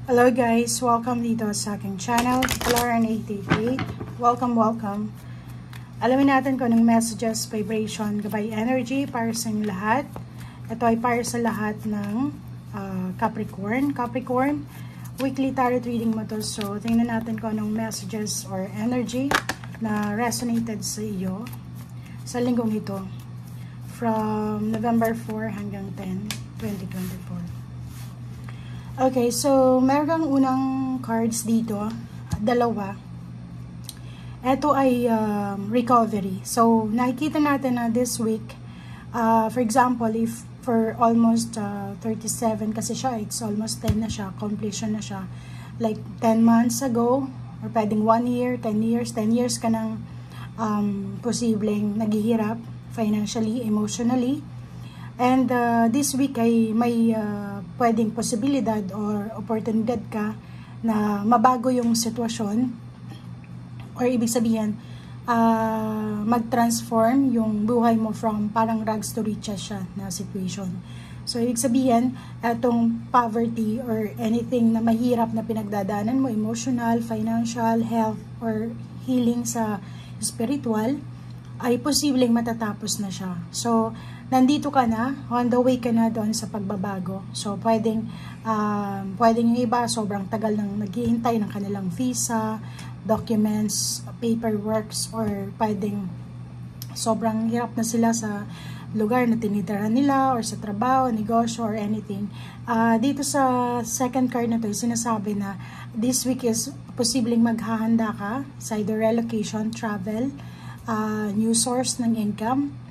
Hello guys, welcome dito sa aking channel, Floran888. Welcome. Alamin natin kung anong messages, vibration, gabay energy para sa inyong lahat. Ito ay para sa lahat ng Capricorn. Capricorn, weekly tarot reading mo to. So, tingnan natin kung anong messages or energy na resonated sa iyo sa linggong ito. From November 4 hanggang 10, 2024. Okay, so meron kang unang cards dito, dalawa. Ito ay recovery. So, nakikita natin na this week, for example, if for almost 37, kasi siya, it's almost 10 na siya, completion na siya. Like 10 months ago, or pwedeng 1 year, 10 years ka nang posibleng naghihirap financially, emotionally. And this week ay may pwedeng posibilidad or oportunidad ka na mabago yung sitwasyon, or ibig sabihin mag-transform yung buhay mo from parang rags to riches siya na situation. So ibig sabihin, itong poverty or anything na mahirap na pinagdadaanan mo, emotional, financial, health, or healing sa spiritual, ay posibleng matatapos na siya. So nandito ka na, on the way ka na doon sa pagbabago. So, pwedeng yung iba, sobrang tagal nang naghihintay ng kanilang visa, documents, paperworks, or pwedeng sobrang hirap na sila sa lugar na tinitirahan nila, or sa trabaho, negosyo, or anything. Dito sa second card na to, sinasabi na this week is posibleng maghahanda ka sa either relocation, travel, new source ng income,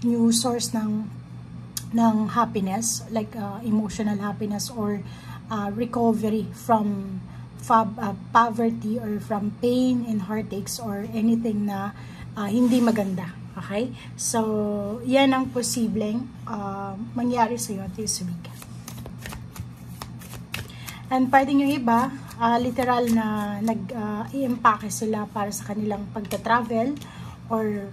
new source ng happiness, like emotional happiness, or recovery from poverty, or from pain and heartaches, or anything na hindi maganda. Okay? So, yan ang posibleng mangyari sa iyo this week. And pwedeng yung iba, literal na nag-i-impake sila para sa kanilang pagta-travel, or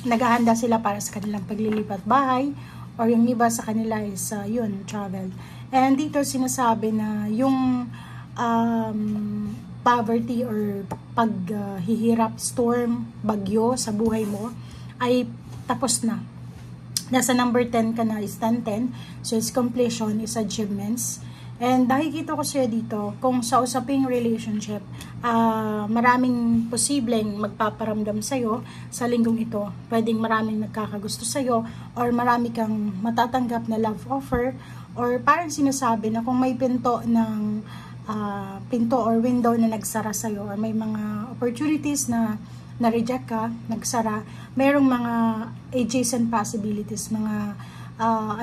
naghahanda sila para sa kanilang paglilipat bahay, or yung iba sa kanila is yun, travel. And dito sinasabi na yung poverty or paghihirap, storm, bagyo sa buhay mo ay tapos na. Nasa number 10 ka na, is 10-10. So its completion is achievements. And nakikita ko siya dito, kung sa usaping relationship, maraming posibleng magpaparamdam sa'yo sa linggong ito. Pwedeng maraming nagkakagusto sa'yo, or marami kang matatanggap na love offer, or parang sinasabi na kung may pinto or window na nagsara sa'yo, or may mga opportunities na na-reject ka, nagsara, mayroong mga adjacent possibilities, mga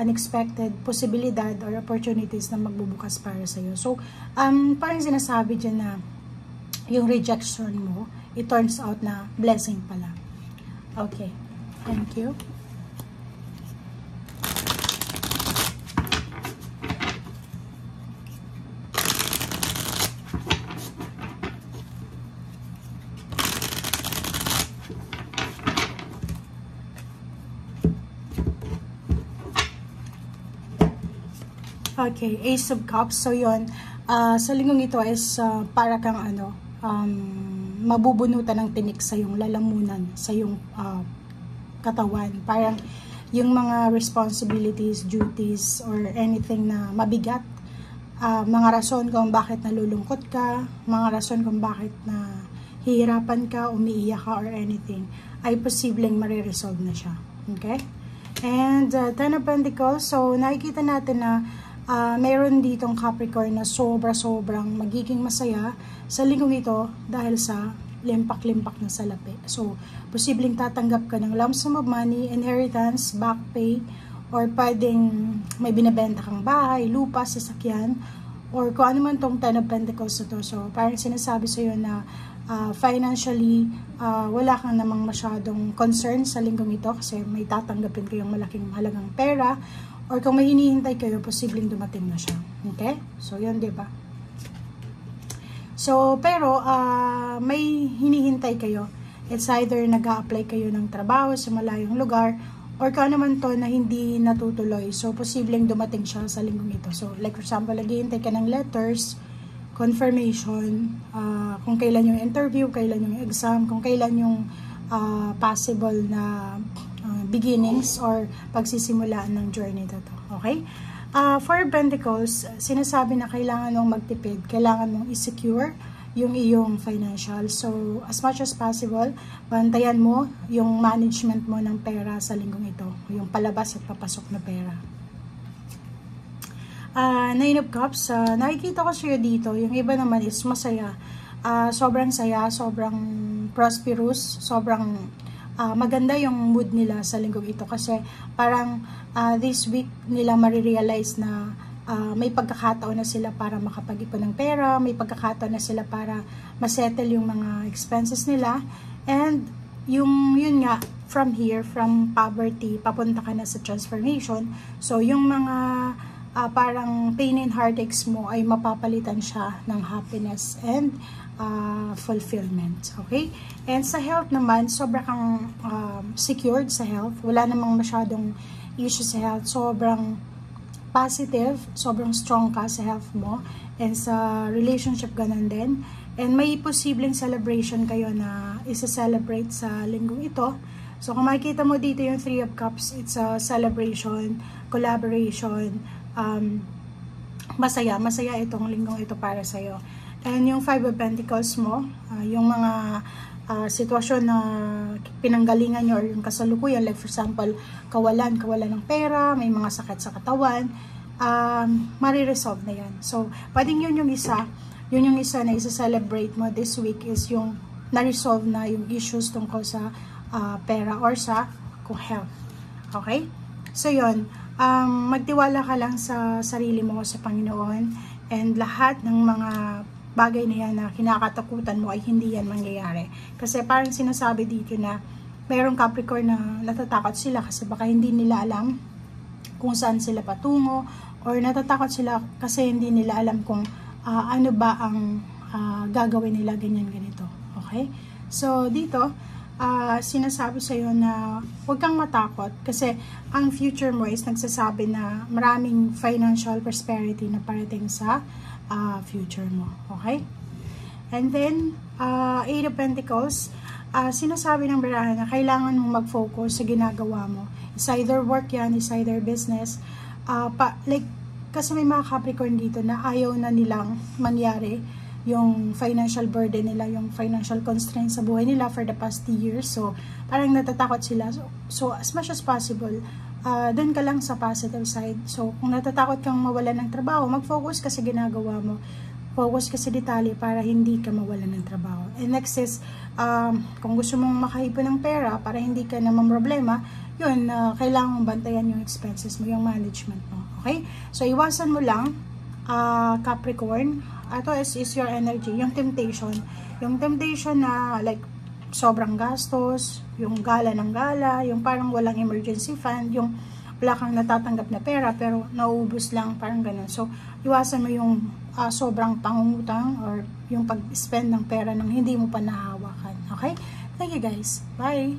unexpected posibilidad or opportunities na magbubukas para sa iyo. So, parang sinasabi dyan na yung rejection mo, it turns out na blessing pala. Okay. Thank you. Okay, Ace of Cups. So, yun. Sa linggong ito is para kang mabubunutan ng tinik sa yung lalamunan, sa yung katawan. Parang yung mga responsibilities, duties, or anything na mabigat. Mga rason kung bakit nalulungkot ka, mga rason kung bakit na hihirapan ka, umiiyak ka, or anything, ay posibleng mariresolve na siya. Okay? And Ten of Pentacles. So, nakikita natin na mayroon ditong Capricorn na sobrang magiging masaya sa linggong ito dahil sa limpak-limpak na salapi. So, posibleng tatanggap ka ng lump sum of money, inheritance, back pay, or pwedeng may binibenta kang bahay, lupa, sasakyan, or kung ano man tong Ten of Pentacles na to. So, parang sinasabi sa iyo na financially, wala kang namang masyadong concern sa linggong ito kasi may tatanggapin kayong malaking halagang pera, or kung may hinihintay kayo, posibleng dumating na siya. Okay? So, yun, diba? So, pero, may hinihintay kayo. It's either nag-a-apply kayo ng trabaho sa malayong lugar, or kung ano man to na hindi natutuloy. So, posibleng dumating siya sa linggong ito. So, like for example, naghihintay ka ng letters, confirmation, kung kailan yung interview, kailan yung exam, kung kailan yung possible na beginnings or pagsisimulaan ng journey na to. Okay? For Pentacles, sinasabi na kailangan mong magtipid, kailangan mong i-secure yung iyong financial. So, as much as possible, bantayan mo yung management mo ng pera sa linggong ito, yung palabas at papasok na pera. Nine of Cups, nakikita ko siya dito, yung iba naman is masaya, sobrang saya, sobrang prosperous, sobrang maganda yung mood nila sa linggong ito kasi parang this week nila marirealize na may pagkakataon na sila para makapag-ipon ng pera, may pagkakataon na sila para masettle yung mga expenses nila, and yun nga, from here, from poverty, papunta ka na sa transformation. So, yung mga parang pain and heartaches mo ay mapapalitan siya ng happiness and fulfillment. Okay? And sa health naman, sobra kang secured sa health. Wala namang masyadong issue sa health. Sobrang positive, sobrang strong ka sa health mo, and sa relationship ganun din. And may posibleng celebration kayo na isa-celebrate sa linggong ito. So kung makikita mo dito yung Three of Cups, it's a celebration, collaboration, masaya itong linggong ito para sa'yo. And yung Five of Pentacles mo, yung mga sitwasyon na pinanggalingan nyo or yung kasalukuyan, like for example, kawalan ng pera, may mga sakit sa katawan, mariresolve na yan. So, pwedeng yun yung isa na isa-celebrate mo this week is yung na-resolve na yung issues tungkol sa pera or sa health. Okay? So, yun. Magtiwala ka lang sa sarili mo, sa Panginoon, and lahat ng mga bagay na yan na kinakatakutan mo ay hindi yan mangyayari. Kasi parang sinasabi dito na mayroong Capricorn na natatakot sila kasi baka hindi nila alam kung saan sila patungo, or natatakot sila kasi hindi nila alam kung ano ba ang gagawin nila ganito. Okay? So, dito, sinasabi sa'yo na huwag kang matakot kasi ang future mo is nagsasabi na maraming financial prosperity na parating sa future mo. Okay? And then, Eight of Pentacles, sinasabi ng barahan na kailangan mong mag-focus sa ginagawa mo. It's either work yan, it's either business. Kasi may mga Capricorn dito na ayaw na nilang mangyari yung financial burden nila, yung financial constraints sa buhay nila for the past years. So, parang natatakot sila. So as much as possible, doon ka lang sa positive side. So, kung natatakot kang mawalan ng trabaho, mag-focus ka sa ginagawa mo. Focus ka sa detalye para hindi ka mawalan ng trabaho. And next is, kung gusto mong makaipon ng pera para hindi ka naman problema, yun, kailangan mong bantayan yung expenses mo, yung management mo. Okay? So, iwasan mo lang, Capricorn. Ito is your energy, yung temptation. Yung temptation na like sobrang gastos, yung gala ng gala, yung parang walang emergency fund, yung wala kang natatanggap na pera pero nauubos lang, parang ganun. So, iwasan mo yung sobrang pangungutang or yung pag-spend ng pera nang hindi mo pa nahawakan. Okay? Thank you guys. Bye!